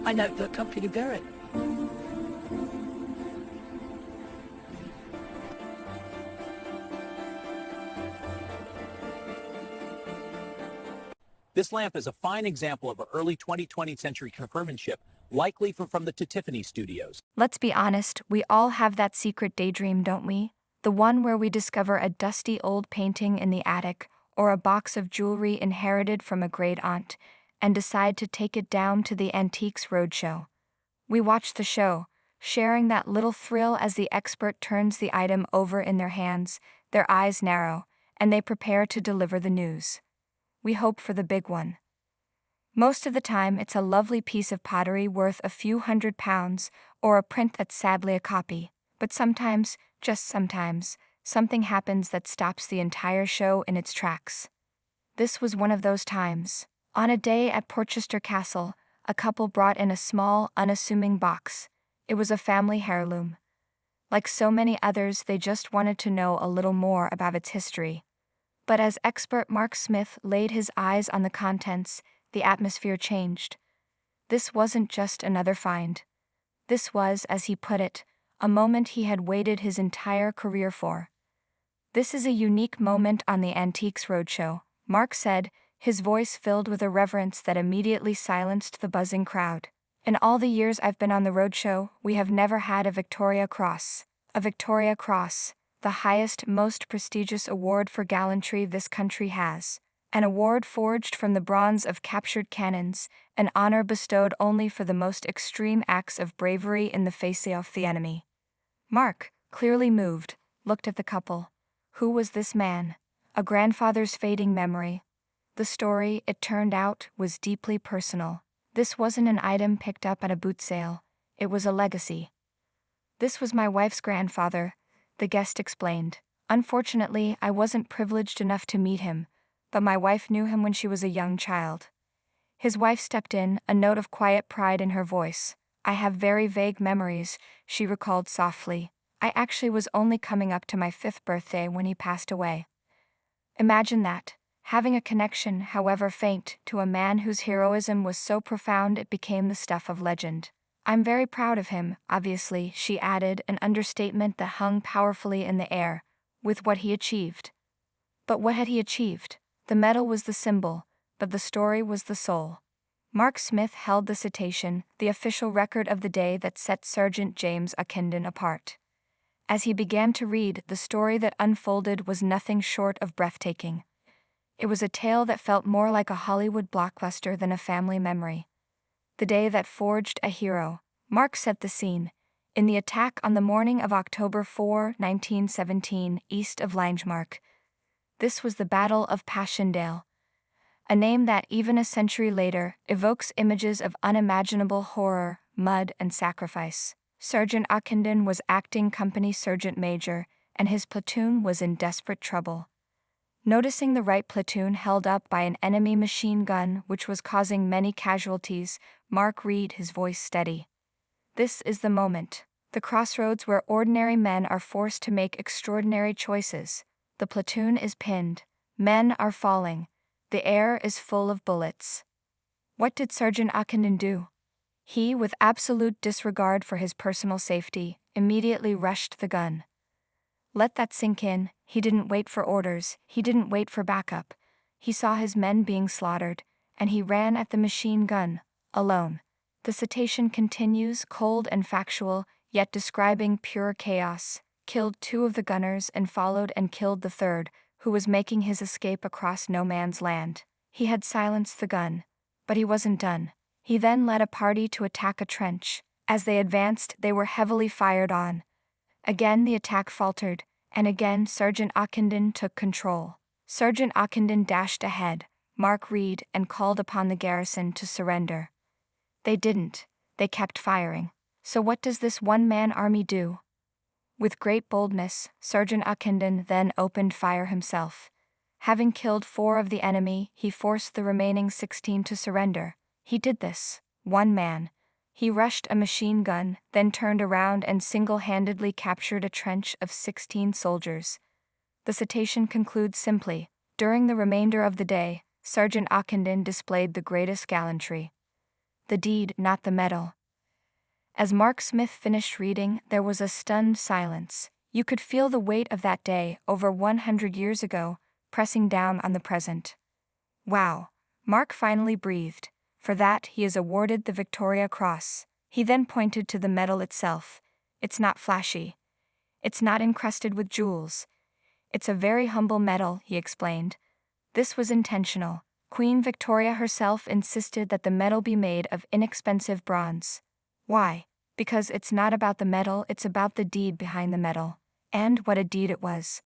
I note that company to Garrett. This lamp is a fine example of an early 20th century craftsmanship, likely from the Tiffany studios. Let's be honest, we all have that secret daydream, don't we? The one where we discover a dusty old painting in the attic, or a box of jewelry inherited from a great aunt, and decide to take it down to the Antiques Roadshow. We watch the show, sharing that little thrill as the expert turns the item over in their hands, their eyes narrow, and they prepare to deliver the news. We hope for the big one. Most of the time, it's a lovely piece of pottery worth a few £100, or a print that's sadly a copy. But sometimes, just sometimes, something happens that stops the entire show in its tracks. This was one of those times. On a day at Portchester Castle, a couple brought in a small, unassuming box. It was a family heirloom. Like so many others, they just wanted to know a little more about its history. But as expert Mark Smith laid his eyes on the contents, the atmosphere changed. This wasn't just another find. This was, as he put it, a moment he had waited his entire career for. "This is a unique moment on the Antiques Roadshow," Mark said, his voice filled with a reverence that immediately silenced the buzzing crowd. "In all the years I've been on the roadshow, we have never had a Victoria Cross. A Victoria Cross, the highest, most prestigious award for gallantry this country has. An award forged from the bronze of captured cannons, an honor bestowed only for the most extreme acts of bravery in the face of the enemy." Mark, clearly moved, looked at the couple. Who was this man? A grandfather's fading memory. The story, it turned out, was deeply personal. This wasn't an item picked up at a boot sale. It was a legacy. "This was my wife's grandfather," the guest explained. "Unfortunately, I wasn't privileged enough to meet him, but my wife knew him when she was a young child." His wife stepped in, a note of quiet pride in her voice. "I have very vague memories," she recalled softly. "I actually was only coming up to my 5th birthday when he passed away." Imagine that, having a connection, however faint, to a man whose heroism was so profound it became the stuff of legend. "I'm very proud of him, obviously," she added, an understatement that hung powerfully in the air, "with what he achieved." But what had he achieved? The medal was the symbol, but the story was the soul. Mark Smith held the citation, the official record of the day that set Sergeant James Ockenden apart. As he began to read, the story that unfolded was nothing short of breathtaking. It was a tale that felt more like a Hollywood blockbuster than a family memory. The day that forged a hero. Mark set the scene. In the attack on the morning of October 4, 1917, east of Langemarck. This was the Battle of Passchendaele. A name that, even a century later, evokes images of unimaginable horror, mud, and sacrifice. Sergeant Ockenden was acting company sergeant major, and his platoon was in desperate trouble. Noticing the right platoon held up by an enemy machine gun which was causing many casualties, Mark read, his voice steady. "This is the moment. The crossroads where ordinary men are forced to make extraordinary choices. The platoon is pinned. Men are falling. The air is full of bullets." What did Sergeant Ockenden do? He, with absolute disregard for his personal safety, immediately rushed the gun. Let that sink in. He didn't wait for orders, he didn't wait for backup. He saw his men being slaughtered, and he ran at the machine gun, alone. The citation continues, cold and factual, yet describing pure chaos. Killed 2 of the gunners and followed and killed the 3rd, who was making his escape across no man's land. He had silenced the gun. But he wasn't done. He then led a party to attack a trench. As they advanced, they were heavily fired on. Again the attack faltered, and again Sergeant Ockenden took control. Sergeant Ockenden dashed ahead, Mark read, and called upon the garrison to surrender. They didn't. They kept firing. So what does this one-man army do? With great boldness, Sergeant Ockenden then opened fire himself. Having killed 4 of the enemy, he forced the remaining 16 to surrender. He did this, one man. He rushed a machine gun, then turned around and single-handedly captured a trench of 16 soldiers. The citation concludes simply, "During the remainder of the day, Sergeant Ockenden displayed the greatest gallantry." The deed, not the medal. As Mark Smith finished reading, there was a stunned silence. You could feel the weight of that day, over 100 years ago, pressing down on the present. Wow, Mark finally breathed. For that, he is awarded the Victoria Cross. He then pointed to the medal itself. It's not flashy. It's not encrusted with jewels. It's a very humble medal, he explained. This was intentional. Queen Victoria herself insisted that the medal be made of inexpensive bronze. Why? Because it's not about the medal, it's about the deed behind the medal. And what a deed it was.